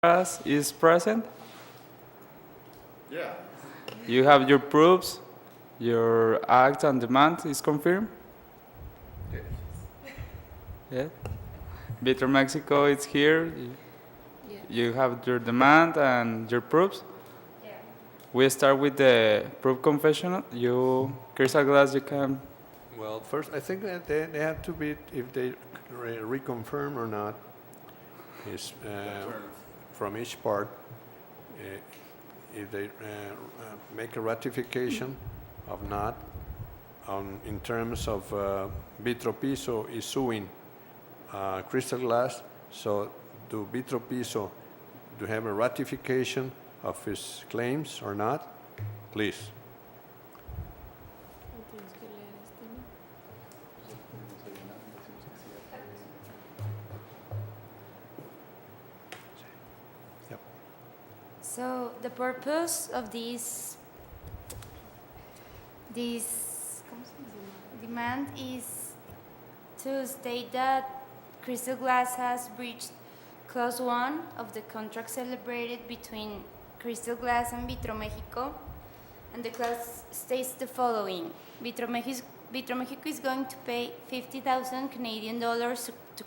Glass is present. Yeah. You have your proofs. Your act and demand is confirmed. Yes. Yeah. Vitro Mexico is here. Yeah. You have your demand and your proofs. Yeah. We start with the proof confessional. You, Crystal Glass, you can. Well, first, I think that they have to be, if they reconfirm or not, is from each part, if they make a ratification of not, in terms of Vitro Piso is suing Crystal Glass, so do Vitro Piso do have a ratification of his claims or not? Please. So the purpose of this demand is to state that Crystal Glass has breached Clause 1 of the contract celebrated between Crystal Glass and Vitro Mexico, and the clause states the following: Vitro Mexico is going to pay 50,000 Canadian dollars to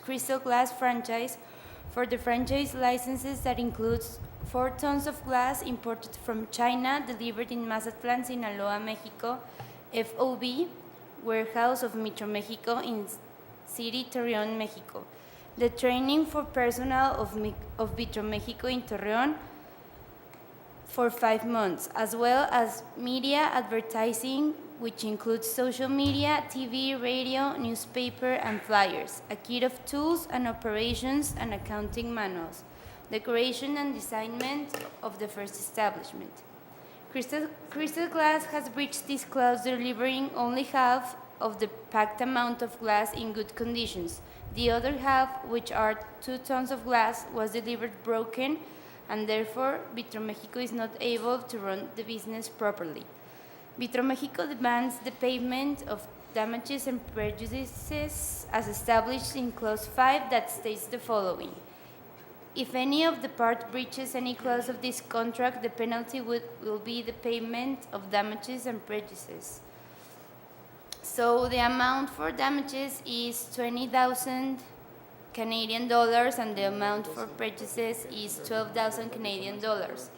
Crystal Glass franchise for the franchise licenses that includes 4 tons of glass imported from China, delivered in Mazatlan, Sinaloa, Mexico, FOB, warehouse of Vitro Mexico in City, Torreon, Mexico. The training for personnel of Vitro Mexico in Torreon for 5 months, as well as media advertising, which includes social media, TV, radio, newspaper, and flyers, a kit of tools and operations and accounting manuals, decoration and designment of the first establishment. Crystal Glass has breached this clause, delivering only half of the packed amount of glass in good conditions. The other half, which are 2 tons of glass, was delivered broken, and therefore Vitro Mexico is not able to run the business properly. Vitro Mexico demands the payment of damages and prejudices as established in Clause 5 that states the following: if any of the parts breaches any clause of this contract, the penalty will be the payment of damages and prejudices. So the amount for damages is 20,000 Canadian dollars, and the amount for prejudices is 12,000 Canadian dollars.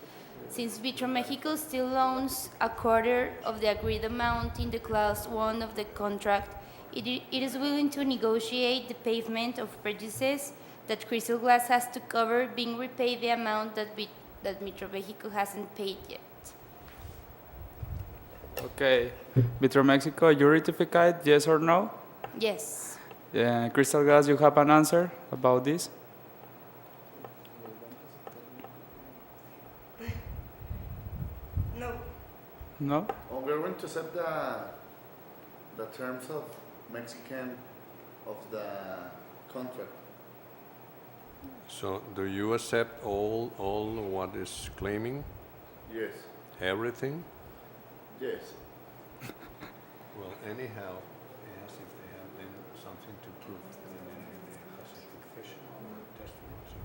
Since Vitro Mexico still owns a quarter of the agreed amount in the Clause 1 of the contract, it is willing to negotiate the payment of prejudices that Crystal Glass has to cover, being repaid the amount that Vitro Mexico hasn't paid yet. Okay. Vitro Mexico, you ratified, yes or no? Yes. Crystal Glass, you have an answer about this? No. No? Well, we're going to set the terms of Mexican of the contract. So do you accept all what is claiming? Yes. Everything? Yes. Well, anyhow, yes, if they have then something to prove, and then they have a confession or testimony, so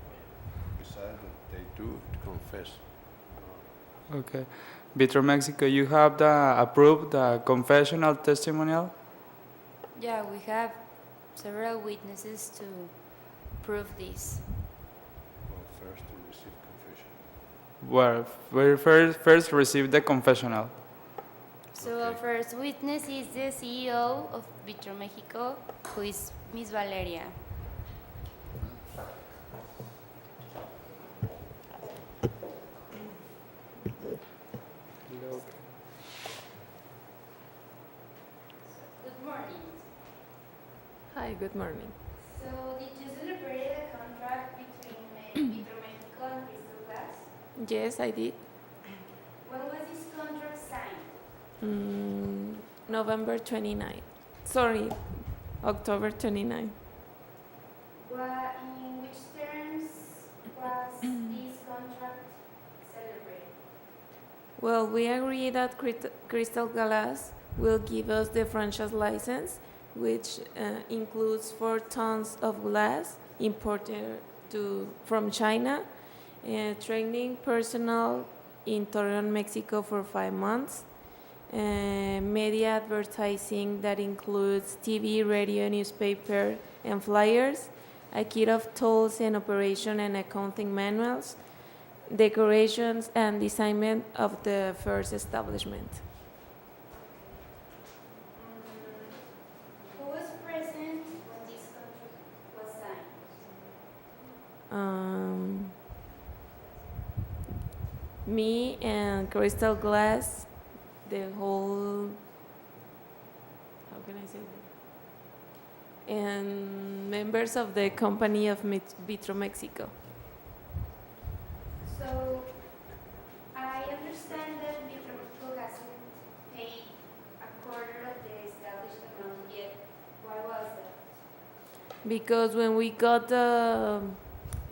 besides that they do confess. Okay. Vitro Mexico, you have approved the confessional testimonial? Yeah, we have several witnesses to prove this. Well, first to receive confession. Well, we first receive the confessional. So our first witness is the CEO of Vitro Mexico, who is Miss Valeria. Good morning. Hi, good morning. So did you celebrate a contract between Vitro Mexico and Crystal Glass? Yes, I did. When was this contract signed? November 29. Sorry, October 29. In which terms was this contract celebrated? Well, we agree that Crystal Glass will give us the franchise license, which includes 4 tons of glass imported from China, Training personnel in Torreon, Mexico for 5 months. Media advertising that includes TV, radio, newspaper, and flyers. A kit of tools and operation and accounting manuals. Decorations and designment of the first establishment. Who was present when this contract was signed? Me and Crystal Glass, the whole, how can I say that? And members of the company of Vitro Mexico. So, I understand that Vitro hasn't paid a quarter of the established amount yet. Why was that? Because when we got the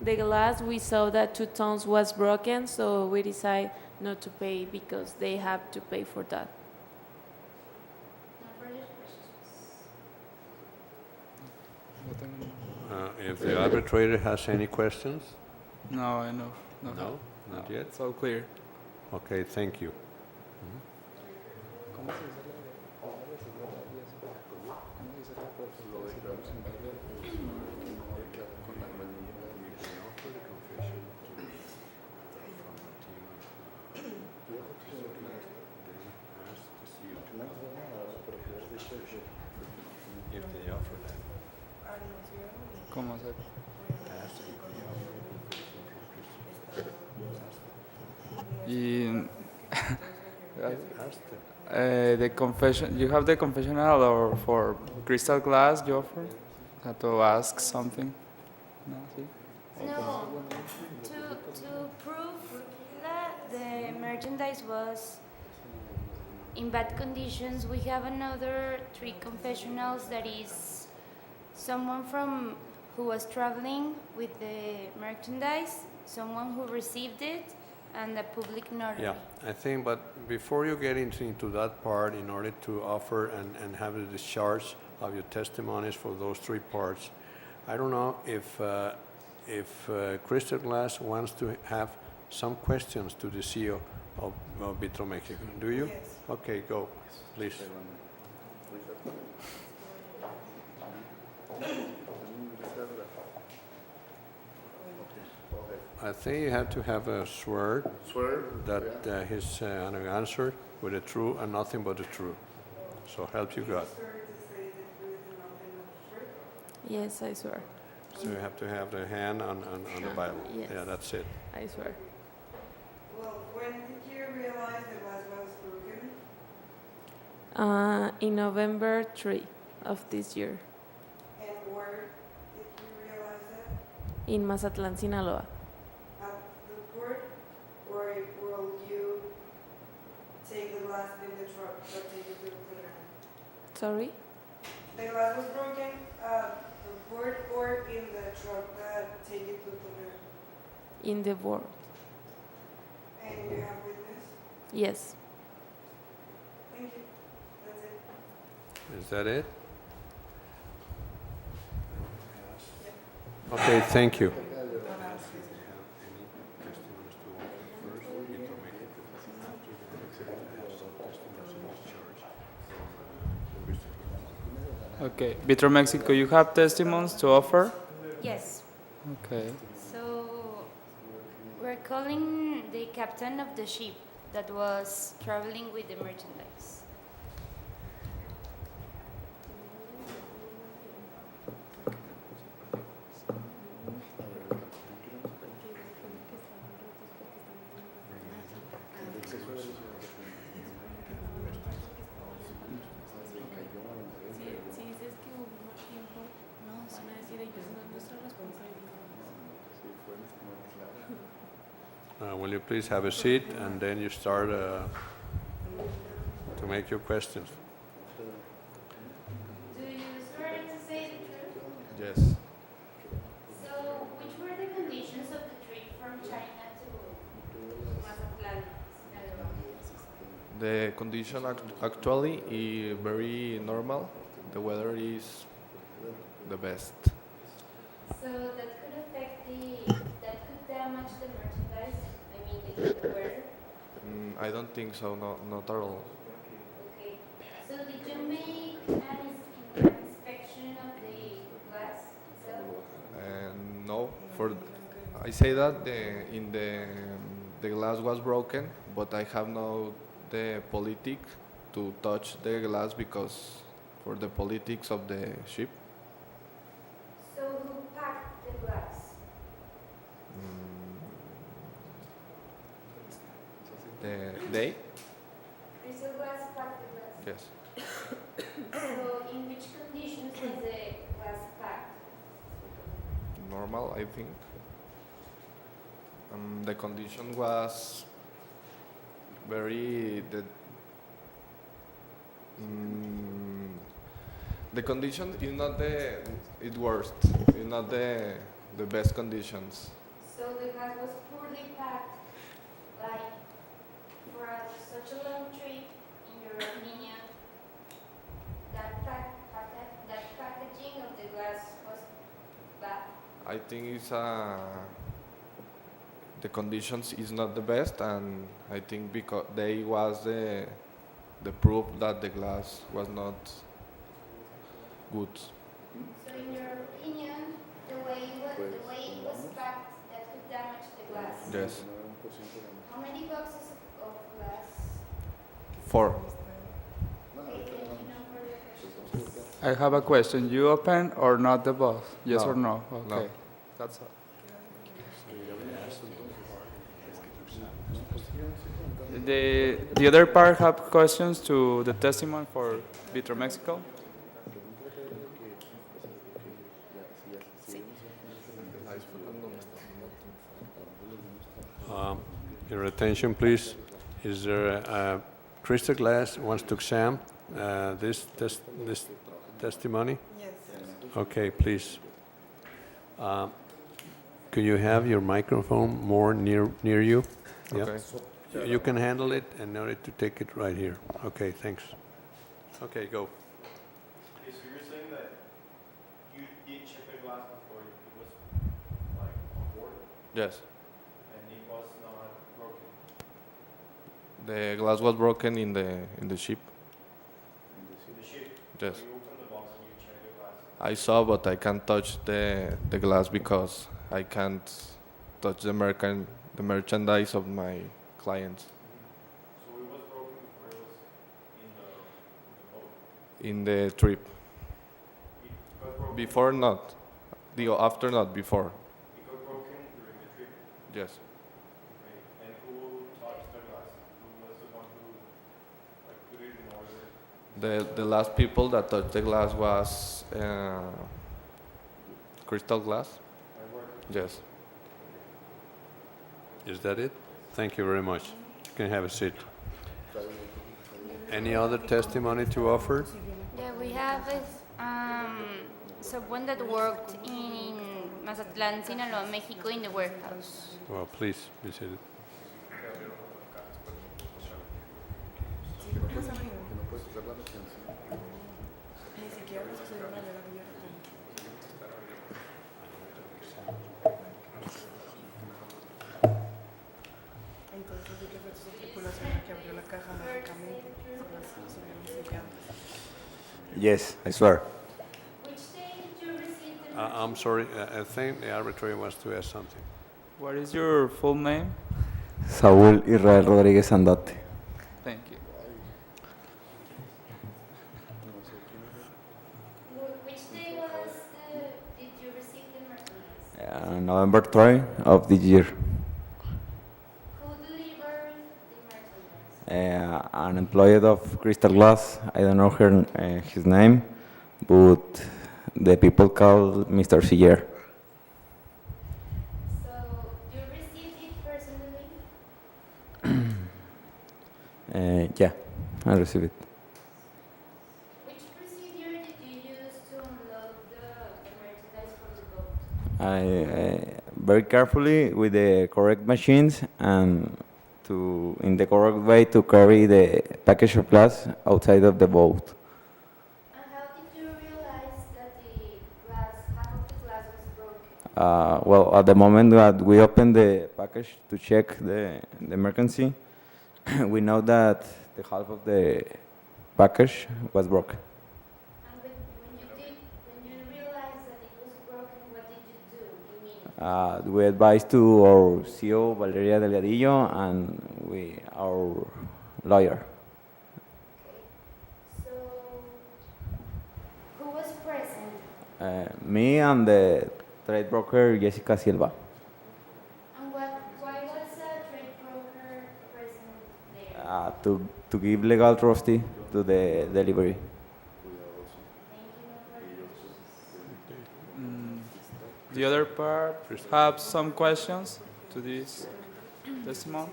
glass, we saw that 2 tons was broken, so we decided not to pay because they have to pay for that. No further questions. If the arbitrator has any questions? No, I know. No, not yet. It's all clear. Okay, thank you. If they offer that. ¿Cómo hacer? Y the confession, you have the confessional or for crystal glass you offer? Have to ask something? No, see? No, to prove that the merchandise was in bad conditions, we have another 3 confessionals that is someone from who was traveling with the merchandise, someone who received it, and a public notary. Yeah, I think, but before you get into that part, in order to offer and have the discharge of your testimonies for those 3 parts, I don't know if Crystal Glass wants to have some questions to the CEO of Vitro Mexico. Do you? Yes. Okay, go, please. I think you have to have a swear Swear that yeah. he's answered with the truth and nothing but the truth. So help you God. Swear to say the truth and nothing but the truth? Yes, I swear. So you have to have the hand on the Bible. Yes. Yeah, that's it. I swear. Well, when did you realize the glass was broken? In November 3 of this year, And where did you realize that? in Mazatlan, Sinaloa. At the port? Or will you take the glass in the truck or take it to the printer? Sorry? The glass was broken at the port or in the truck that take it to the printer? In the world. And you have witness? Yes. Thank you. That's it. Is that it? Okay, thank you. Okay, Vitro Mexico, you have testimonies to offer? Yes. Okay. So, we're calling the captain of the ship that was traveling with the merchandise. Will you please have a seat and then you start to make your questions. Do you swear to say the truth? Yes. So, which were the conditions of the trip from China to Mazatlan, Sinaloa? The condition actually is very normal. The weather is the best. So that could affect that could damage the merchandise. the weather? I don't think so, no, not at all. Okay. So did you make an inspection of the glass itself? And no, I say that the glass was broken, but I have no the politic to touch the glass because for the politics of the ship. So who packed the glass? Mm, they? Crystal Glass packed the glass. Yes. So in which conditions was the glass packed? Normal, I think. The condition was very the condition is not the worst. It's not the best conditions. So the glass was poorly packed, like for such a long trip, in your opinion, that packaging of the glass was bad. I think the conditions is not the best, and I think because they was the proof that the glass was not good. So in your opinion, the way it was packed, that could damage the glass. Yes. How many boxes of glass? 4. Okay, thank you. No further questions. I have a question. You open or not the box? Yes No. or no? No. Okay. That's all. The other part have questions to the testimony for Vitro Mexico? Your attention, please. Is there a Crystal Glass wants to examine this testimony? Yes. Okay, please. Could you have your microphone more near you? Yeah. Okay. You can handle it and know it to take it right here. Okay, thanks. Okay, go. Okay, so you're saying that you did check the glass before it was like on board Yes. and it was not broken. The glass was broken in the ship. In the ship. Yes. So you opened the box and you checked the glass. I saw, but I can't touch the glass because I can't touch the merchandise of my clients. So it was broken before it was in the boat. In the trip. It got broken. Before not. After not, before. It got broken during the trip. Yes. Okay. And who touched the glass? Who was the one who like put it in order? The last people that touched the glass was Crystal Glass. My work. Yes. Is that it? Thank you very much. You can have a seat. Any other testimony to offer? Yeah, we have someone that worked in Mazatlán, Sinaloa, Mexico, in the warehouse. Well, please be seated. Ni siquiera nos sucedió una vez abierta. Entonces sí que fue su tripulación la que abrió la caja mágicamente. Se hubieran sellado. Yes, I swear. Which day did you receive the I'm sorry, I think the arbitrator wants to ask something. What is your full name? Saúl Israel Rodríguez Andate. Thank you. Which day did you receive the merchandise? November 3 of this year. Who delivered the merchandise? An employee of Crystal Glass. I don't know his name, but the people call Mr. Siller. So you received it personally? Yeah, I received it. Which procedure did you use to unload the merchandise from the boat? I very carefully with the correct machines and in the correct way to carry the package of glass outside of the boat. And how did you realize that half of the glass was broken? Well, at the moment that we open the package to check the emergency, we know that the half of the package was broken. And when you realized that it was broken, what did you do immediately? We advised to our CEO, Valeria Delgadillo, and our lawyer. So, who was present? Me and the trade broker, Jessica Silva. And why was a trade broker present there? To give legal trustee to the delivery. Thank you. No further questions. The other part have some questions to this testimony.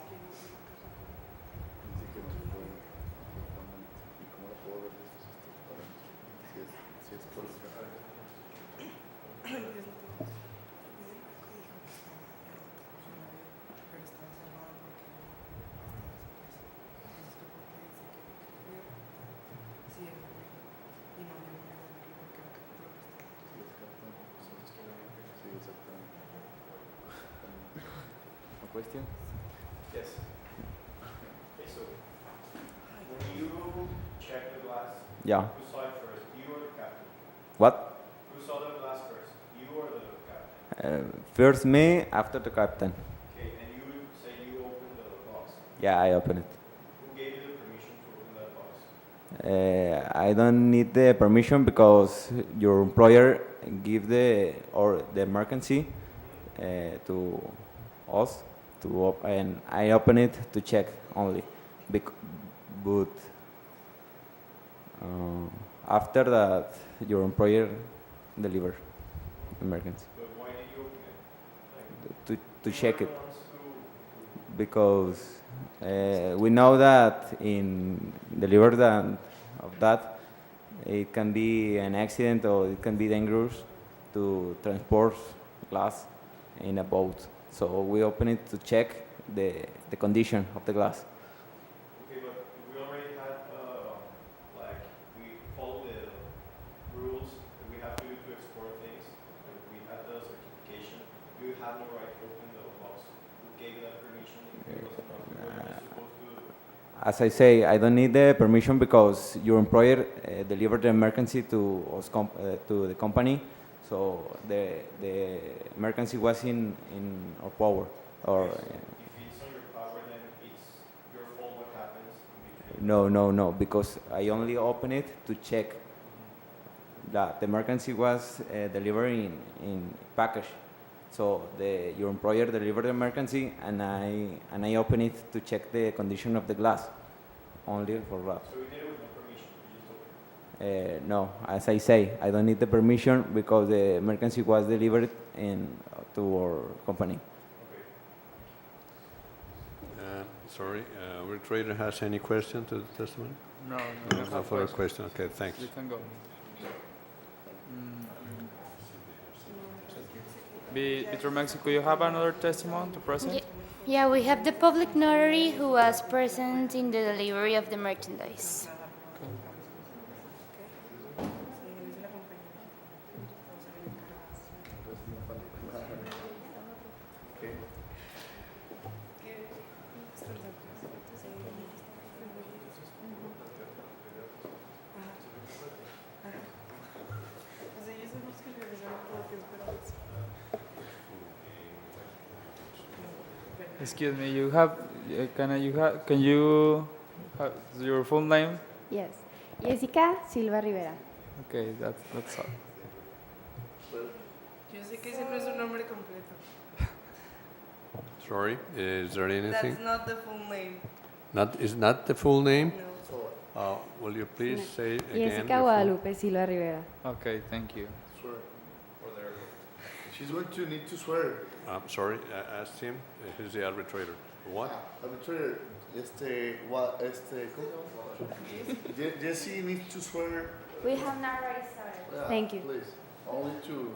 Question? Yes. Okay, so when you check the glass, Yeah. who saw it first, you or the captain? What? Who saw the glass first, you or the captain? First me, after the captain. Okay, and you say you opened the box. Yeah, I open it. Who gave you the permission to open that box? I don't need the permission because your employer give the emergency to us and I open it to check only. But after that, your employer deliver emergency But why did you open it? Like, to you check were it the ones who- because we know that in deliver of that it can be an accident or it can be dangerous to transport glass in a boat. So we open it to check the condition of the glass. Okay, but we already had, like, we follow the rules that we have to do to export things. Like, we had the certification. You have no right to open the box. Who gave you that permission? If it wasn't us, we were just supposed to. As I say, I don't need the permission because your employer delivered the emergency to us to the company. So the emergency was in our power. Or If it's on your power, then it's your fault what happens in between. no, because I only open it to check that the emergency was delivered in package. So your employer delivered the emergency, and I open it to check the condition of the glass, only for that. So you did it with no permission. You just opened it. No, as I say, I don't need the permission because the emergency was delivered to our company. Okay. Sorry, arbitrator has any question to the testimony? No, No further question. Okay, thanks. You can go. Between Mexico, you have another testimony to present? Yeah, we have the public notary who was present in the delivery of the merchandise. Excuse me, you have, can you have your full name? Yes. Jessica Silva Rivera. Okay, that's all. Yo sé que ese no es su nombre completo. Sorry, is there anything? That's not the full name. Is not the full name? No. Will you please say again? Jessica your full- Guadalupe Silva Rivera. Okay, thank you. Swear. She's going to need to swear. Sorry, I asked him. He's the arbitrator. What? Arbitrator, ¿cómo se llama? Jesse needs to swear. We have not already started. Yeah, Thank you. Please, only to.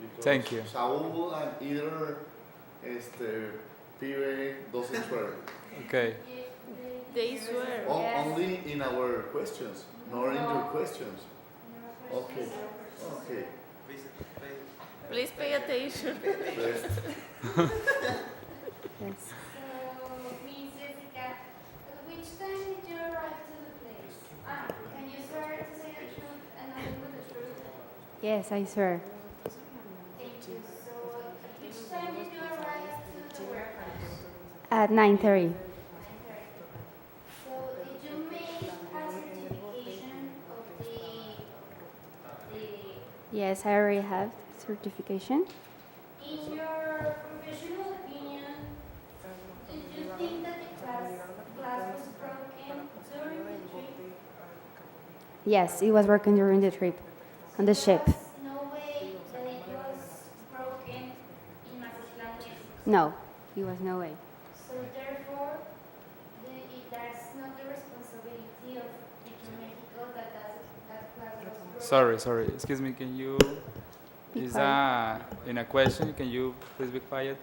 because Thank you. Saúl and either pibe doesn't swear. Okay, They swear. Only in our questions, not in your questions. Okay. Okay. Please pay attention. So, Yes. Miss Jessica, at which time did you arrive to the place? Can you swear to say the truth and nothing but the truth? Yes, I swear. Thank you. So, at which time did you arrive to the warehouse? At 9:30. 9:30. So, did you make a certification of the Yes, I already have certification. in your professional opinion, did you think that the glass was broken during the trip? Yes, it was working during the trip on the ship. There was no way that it was broken in Mazatlan, Mexico. No, it was no way. So therefore, that's not the responsibility of Metro Mexico that glass was broken. Sorry. Excuse me. Can you? Be Is quiet. in a question? Can you please be quiet?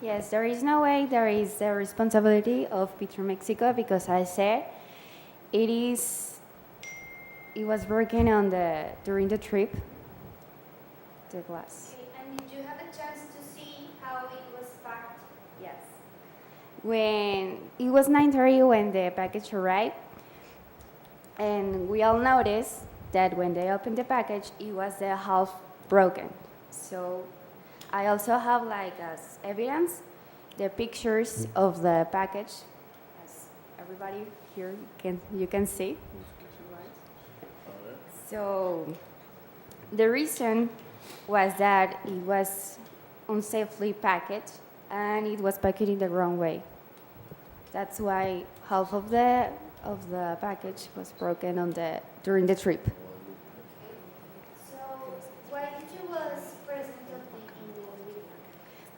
Yes, there is no way. There is the responsibility of Petro Mexico because I said it was working on during the trip, the glass. Okay, and did you have a chance to see how it was packed? Yes. When it was 9:30 when the package arrived, and we all noticed that when they opened the package, it was the half broken. So I also have like as evidence the pictures of the package, as everybody here you can see. So the reason was that it was unsafely packaged and it was packed in the wrong way. That's why half of the package was broken during the trip. So why did you was present in the video?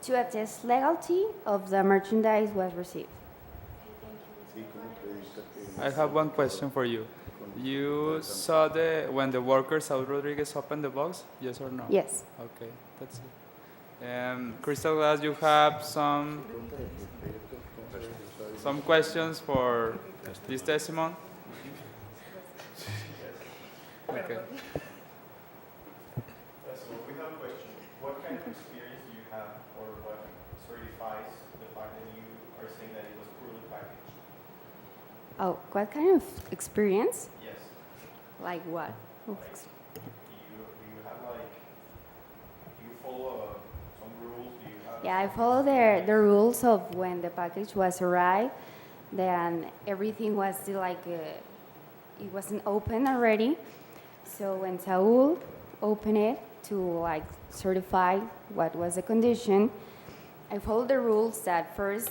To attest legality of the merchandise was received. I have one question for you. You saw when the worker Saul Rodriguez opened the box? Yes or no? Yes. Okay, that's it. Crystal Glass, you have some questions for this testimony? Okay. So we have a question. What kind of experience do you have, or what certifies the fact that you are saying that it was poorly packaged? Oh, what kind of experience? Yes. Like what? Do you have like, do you follow some rules? Do you have? Yeah, I follow the rules of when the package was arrived. Then everything was still like it wasn't open already. So when Saul opened it to like certify what was the condition, I followed the rules that first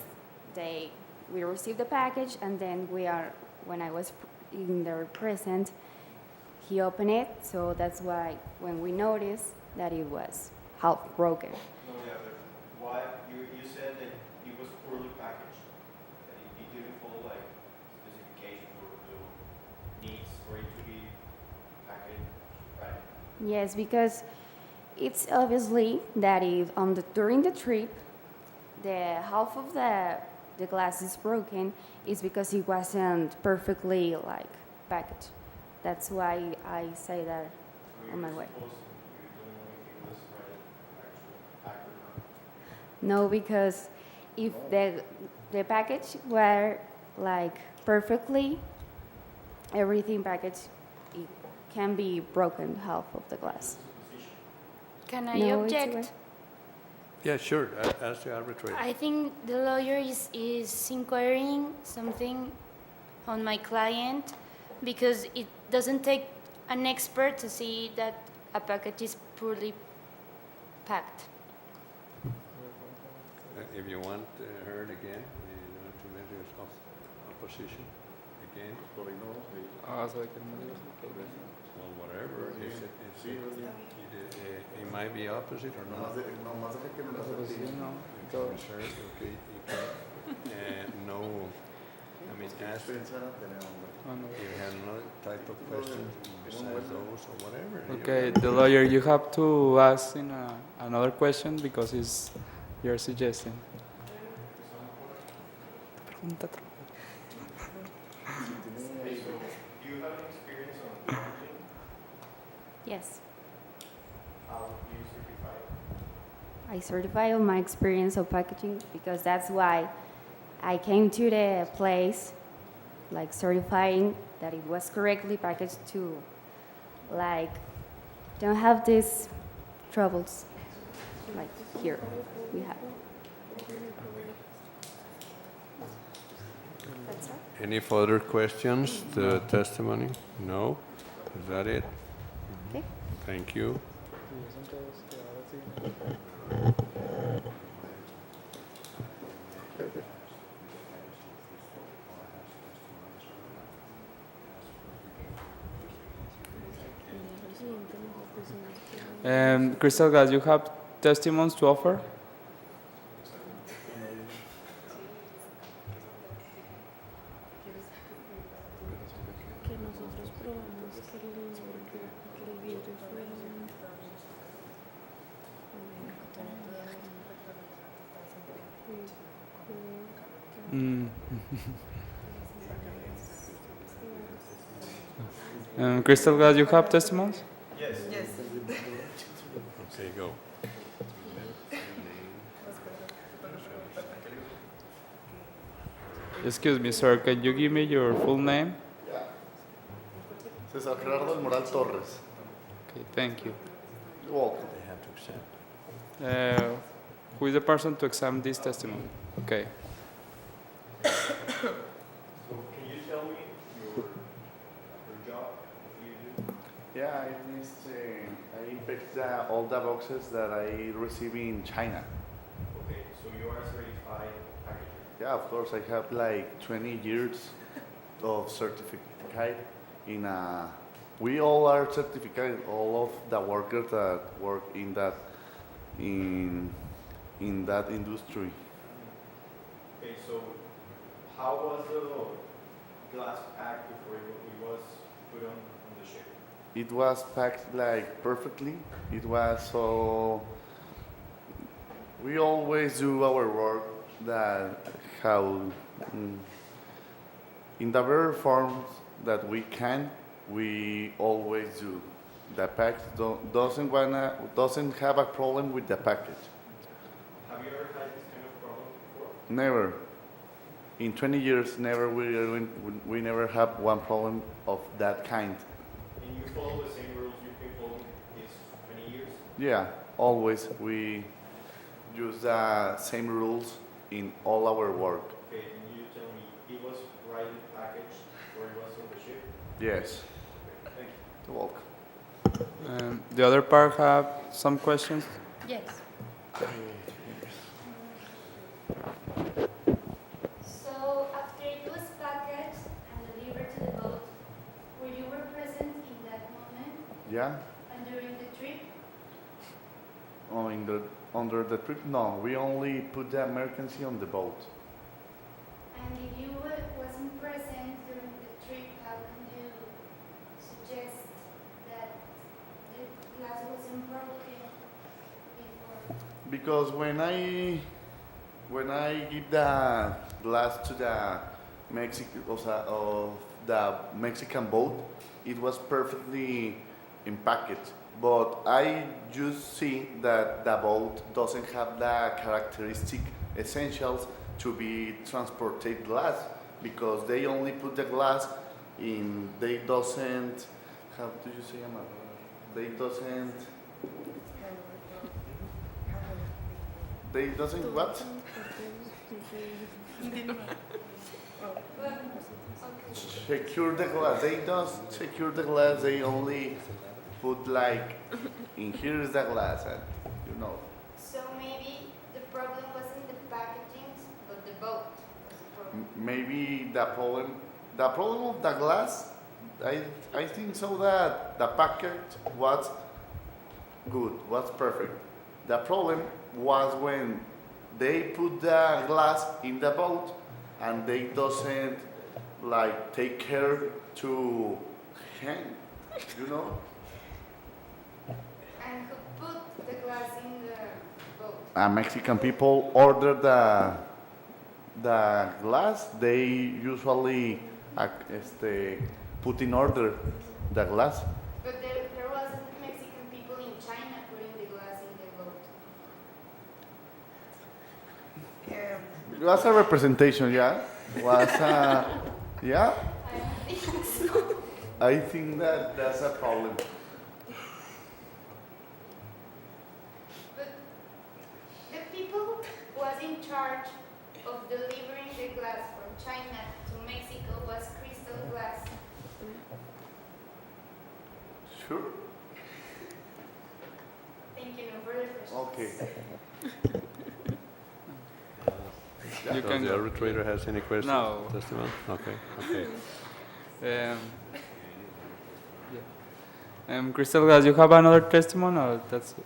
we received the package and then when I was in their present, he opened it. So that's why when we noticed that it was half broken. No, yeah, but why, you said that it was poorly packaged, that it didn't follow like specifications or the needs for it to be packaged, right? Yes, because it's obviously that if during the trip, the half of the glass is broken is because it wasn't perfectly like packaged. That's why I say that So on my you way. don't know if it was right, actually packed or not. No, because if the package were like perfectly everything packaged, it can be broken half of the glass. Can I No, it's object? okay. Yeah, sure, ask the arbitrator. I think the lawyer is inquiring something on my client because it doesn't take an expert to see that a package is poorly packed. If you want heard again, you want to make your opposition again, well, whatever, it might be opposite or not. Nomás deja que me lo repita. Reserve, okay, you can, no, I mean, ask if Experiencia van a tener, hombre. you have another type of question besides those or whatever. Okay, the lawyer, you have to ask in another question because you're suggesting. Pregunta. Do you have any experience on packaging? Yes. I certify on my experience of packaging because that's why I came to the place, like certifying that it was correctly packaged to, like, don't have these troubles, like here we have. That's all. Any further questions to the testimony? No? Is that it? Okay. Thank you. Crystal Glass, you have testimonies to offer? Que nosotros probamos que el vidrio fuera. Crystal Glass, you have testimonies? Yes. Yes. Okay, go. Excuse me, sir, can you give me your full name? César Gerardo del Moral Torres. Okay, thank you. You're welcome. They have to accept. Who is the person to examine this testimony? Okay. So can you tell me your job? What you do? Yeah, I picked all the boxes that I receive in China. Okay, so you are a certified packager. Yeah, of course, I have like 20 years of certificate in we all are certified, all of the workers that work in that industry. Okay, so how was the glass packed before it was put on the ship? It was packed like perfectly. It was so. We always do our work that how in the very forms that we can. We always do. The pack doesn't have a problem with the package. Have you ever had this kind of problem before? Never. In 20 years, never we never have one problem of that kind. And you follow the same rules you've been following these 20 years? Yeah, always we use the same rules in all our work. Okay, and you tell me it was rightly packaged before it was on the ship? Yes. Okay, thank you. You're welcome. The other part have some questions? Yes. So after it was packaged and delivered to the boat, were you were present in that moment Yeah. and during the trip? Under the trip, no. We only put the emergency on the boat. And if you wasn't present during the trip, how can you suggest that the glass wasn't broken before? Because when I give the glass to the Mexican boat, it was perfectly empackaged. But I just see that the boat doesn't have the characteristic essentials to be transported glass because they only put the glass in. They doesn't. How do you say, Amado? They doesn't. They doesn't what? Secure the glass. They don't secure the glass. They only put like, in here is the glass, and you know. So maybe the problem wasn't the packaging, but the boat was the problem. Maybe the problem of the glass, I think so that the package was good, was perfect. The problem was when they put the glass in the boat and they doesn't like take care to hang, you know? And who put the glass in the boat? Mexican people order the glass. They usually put in order the glass. But there wasn't Mexican people in China putting the glass in the boat. it was a representation, yeah. Was yeah. I think that that's a problem. But the people who was in charge of delivering the glass from China to Mexico was Crystal Glass. Sure. Thank you. No further questions. Okay. You So can the go. arbitrator has any questions? No. Testimony? Okay, okay. Yeah. Crystal Glass, you have another testimony, or that's it?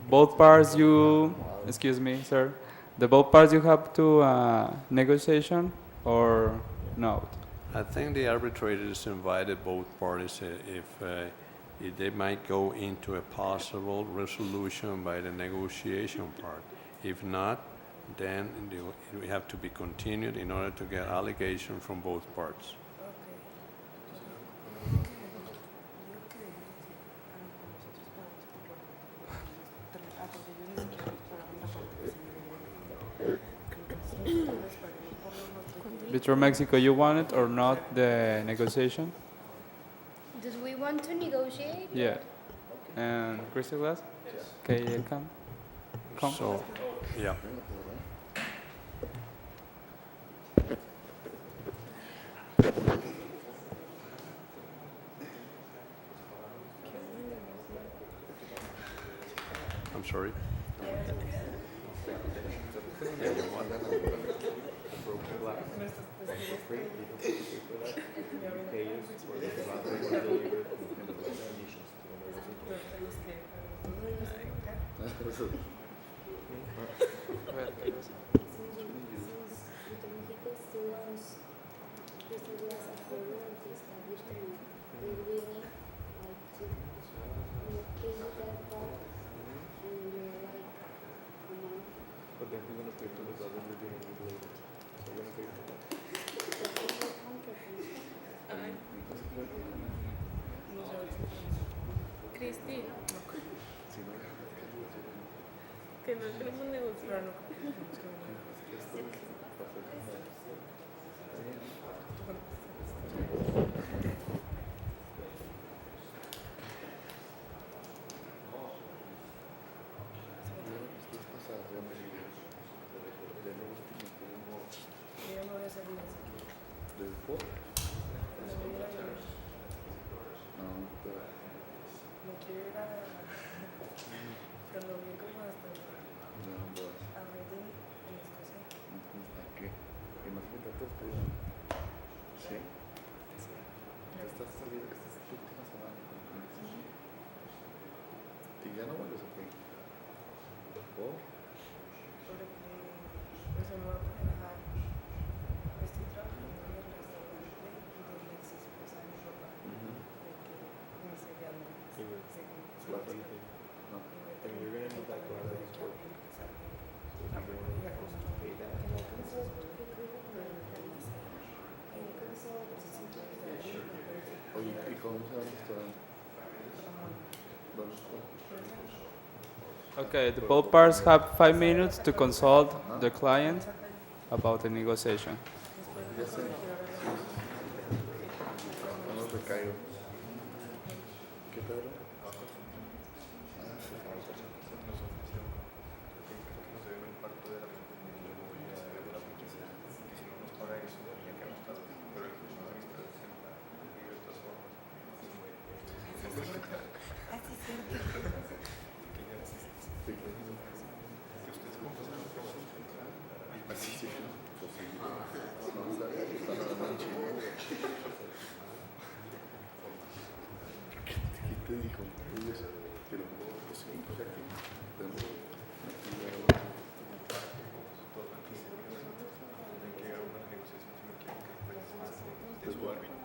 Both parts you, excuse me, sir, the both parts you have to negotiation or no? I think the arbitrators invited both parties if they might go into a possible resolution by the negotiation part. If not, then we have to be continued in order to get allegation from both parts. Between Mexico, you want it or not the negotiation? Do we want to negotiate? Yeah. And Crystal Glass? Okay, come. Come. So, yeah. I'm sorry. Cristi, que no queremos negociar. Ya no vuelves aquí. ¿Por? Porque pues me voy a trabajar. Estoy trabajando en el restaurante de la ex esposa de mi papá. De que me seguía no. You're gonna need that glass as well. Oye, ¿y cómo se llama el restaurante? ¿Dónde está? Okay, the both parts have 5 minutes to consult the client about the negotiation. Ya sé. No te caigo. ¿Qué pedo? ¿Qué te dijo? Ellos, pero pues sí, pues aquí tenemos Que haga una negociación si no quieren que el país más de su árbitro.